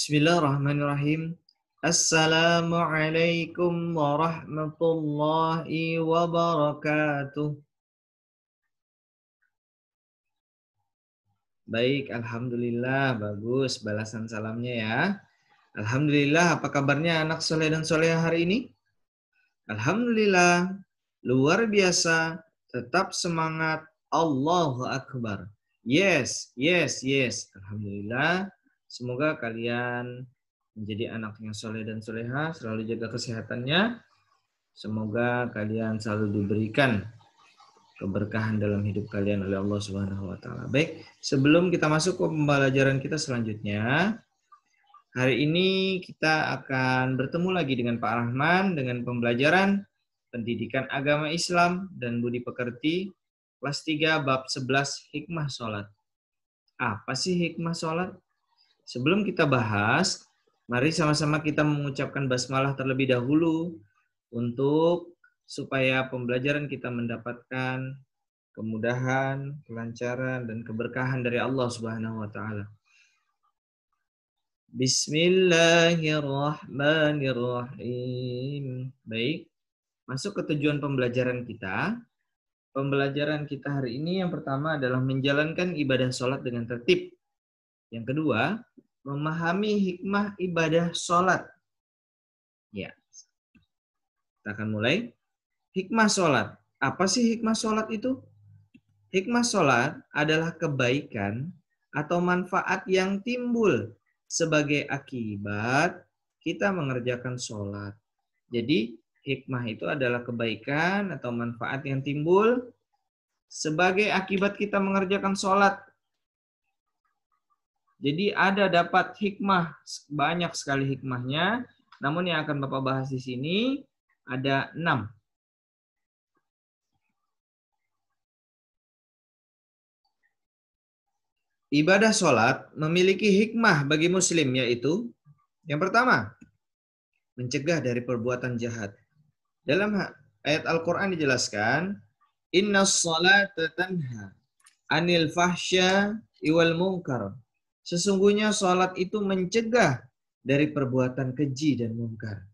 Bismillahirrahmanirrahim. Assalamualaikum warahmatullahi wabarakatuh. Baik, alhamdulillah, bagus balasan salamnya ya. Alhamdulillah, apa kabarnya anak soleh dan soleha hari ini? Alhamdulillah, luar biasa, tetap semangat, Allahu Akbar. Yes. Alhamdulillah, semoga kalian menjadi anak yang soleh dan soleha, selalu jaga kesehatannya. Semoga kalian selalu diberikan keberkahan dalam hidup kalian oleh Allah Subhanahu wa taala. Baik, sebelum kita masuk ke pembelajaran kita selanjutnya, hari ini kita akan bertemu lagi dengan Pak Rahman dengan pembelajaran Pendidikan Agama Islam dan Budi Pekerti kelas 3 bab 11 hikmah sholat. Apa sih hikmah sholat? Sebelum kita bahas, mari sama-sama kita mengucapkan basmalah terlebih dahulu untuk supaya pembelajaran kita mendapatkan kemudahan, kelancaran, dan keberkahan dari Allah Subhanahu wa taala. Bismillahirrahmanirrahim. Baik, masuk ke tujuan pembelajaran kita. Pembelajaran kita hari ini yang pertama adalah menjalankan ibadah sholat dengan tertib. Yang kedua, memahami hikmah ibadah sholat. Ya, kita akan mulai. Hikmah sholat. Apa sih hikmah sholat itu? Hikmah sholat adalah kebaikan atau manfaat yang timbul sebagai akibat kita mengerjakan sholat. Jadi, hikmah itu adalah kebaikan atau manfaat yang timbul sebagai akibat kita mengerjakan sholat. Jadi dapat hikmah, banyak sekali hikmahnya. Namun yang akan Bapak bahas di sini ada 6. Ibadah sholat memiliki hikmah bagi muslim, yaitu yang pertama, mencegah dari perbuatan jahat. Dalam ayat Al-Quran dijelaskan, Inna sholata tanha anil fahsya iwal munkar. Sesungguhnya sholat itu mencegah dari perbuatan keji dan munkar.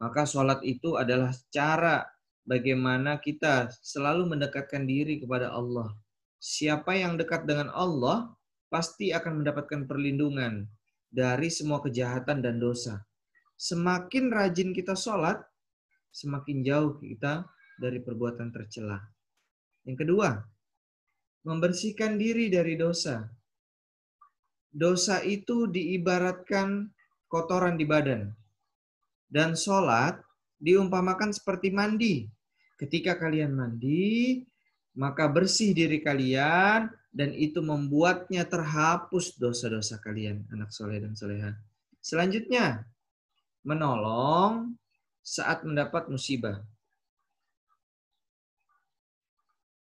Maka sholat itu adalah cara bagaimana kita selalu mendekatkan diri kepada Allah. Siapa yang dekat dengan Allah, pasti akan mendapatkan perlindungan dari semua kejahatan dan dosa. Semakin rajin kita sholat, semakin jauh kita dari perbuatan tercela. Yang kedua, membersihkan diri dari dosa. Dosa itu diibaratkan kotoran di badan. Dan sholat diumpamakan seperti mandi. Ketika kalian mandi, maka bersih diri kalian dan itu membuatnya terhapus dosa-dosa kalian, anak soleh dan soleha. Selanjutnya, menolong saat mendapat musibah.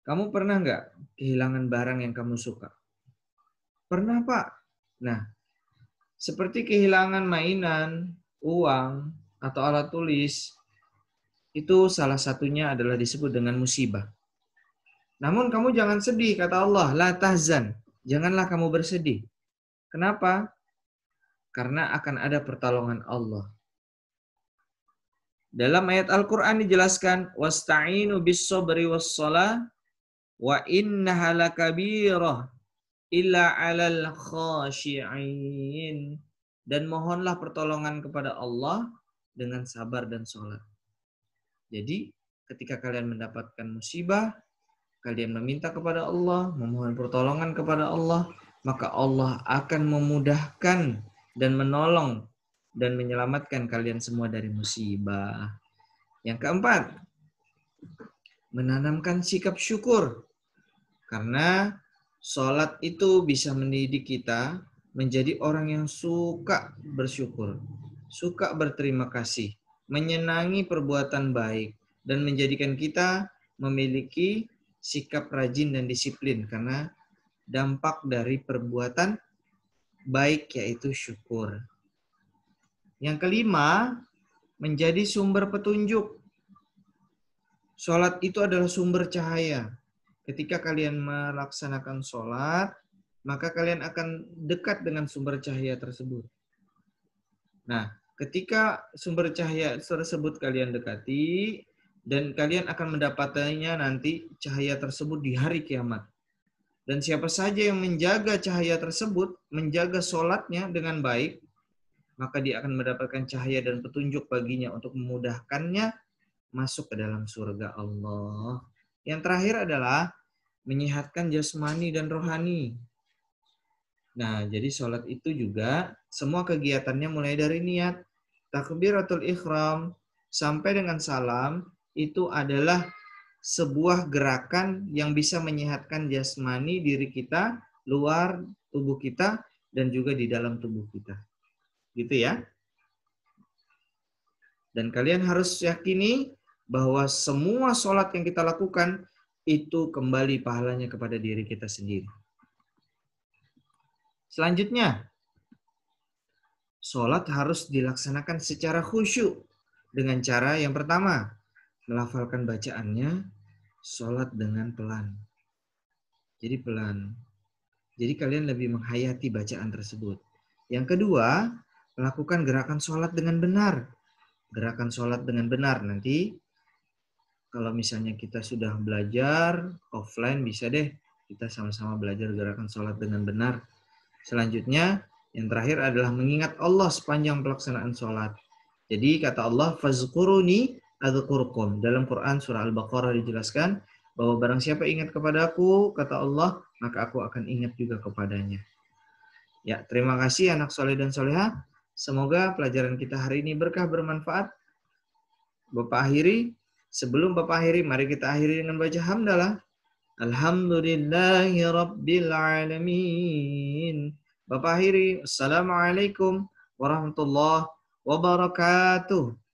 Kamu pernah nggak kehilangan barang yang kamu suka? Pernah, Pak. Nah, seperti kehilangan mainan, uang, atau alat tulis, itu salah satunya adalah disebut dengan musibah. Namun kamu jangan sedih, kata Allah, la tahzan. Janganlah kamu bersedih. Kenapa? Karena akan ada pertolongan Allah. Dalam ayat Al-Quran dijelaskan, wasta'inu bis-sabri was-shalah wa innaha lakabirah illa 'alal khashi'in. Dan mohonlah pertolongan kepada Allah dengan sabar dan sholat. Jadi, ketika kalian mendapatkan musibah, kalian meminta kepada Allah, memohon pertolongan kepada Allah, maka Allah akan memudahkan dan menolong dan menyelamatkan kalian semua dari musibah. Yang keempat, menanamkan sikap syukur. Karena sholat itu bisa mendidik kita menjadi orang yang suka bersyukur, suka berterima kasih, menyenangi perbuatan baik, dan menjadikan kita memiliki sikap rajin dan disiplin karena dampak dari perbuatan baik yaitu syukur. Yang kelima, menjadi sumber petunjuk. Sholat itu adalah sumber cahaya. Ketika kalian melaksanakan sholat, maka kalian akan dekat dengan sumber cahaya tersebut. Nah, ketika sumber cahaya tersebut kalian dekati, dan kalian akan mendapatkannya nanti cahaya tersebut di hari kiamat. Dan siapa saja yang menjaga cahaya tersebut, menjaga sholatnya dengan baik, maka dia akan mendapatkan cahaya dan petunjuk baginya untuk memudahkannya masuk ke dalam surga Allah. Yang terakhir adalah menyehatkan jasmani dan rohani. Nah, jadi sholat itu juga semua kegiatannya mulai dari niat, takbiratul ihram, sampai dengan salam, itu adalah sebuah gerakan yang bisa menyehatkan jasmani diri kita, luar tubuh kita, dan juga di dalam tubuh kita. Gitu ya. Dan kalian harus yakini bahwa semua sholat yang kita lakukan itu kembali pahalanya kepada diri kita sendiri. Selanjutnya, sholat harus dilaksanakan secara khusyuk dengan cara yang pertama, melafalkan bacaannya, sholat dengan pelan. Jadi pelan. Jadi kalian lebih menghayati bacaan tersebut. Yang kedua, melakukan gerakan sholat dengan benar. Gerakan sholat dengan benar nanti, kalau misalnya kita sudah belajar offline, bisa deh kita sama-sama belajar gerakan sholat dengan benar. Selanjutnya, yang terakhir adalah mengingat Allah sepanjang pelaksanaan sholat. Jadi kata Allah, fazkuruni adzkurkum. Dalam Quran surah Al-Baqarah dijelaskan bahwa barang siapa ingat kepadaku, kata Allah, maka aku akan ingat juga kepadanya. Ya, terima kasih anak soleh dan soleha. Semoga pelajaran kita hari ini berkah bermanfaat. Bapak akhiri. Sebelum Bapak akhiri, mari kita akhiri dengan baca hamdalah. Alhamdulillahi Rabbil Alamin. Bapak akhiri. Assalamualaikum warahmatullahi wabarakatuh.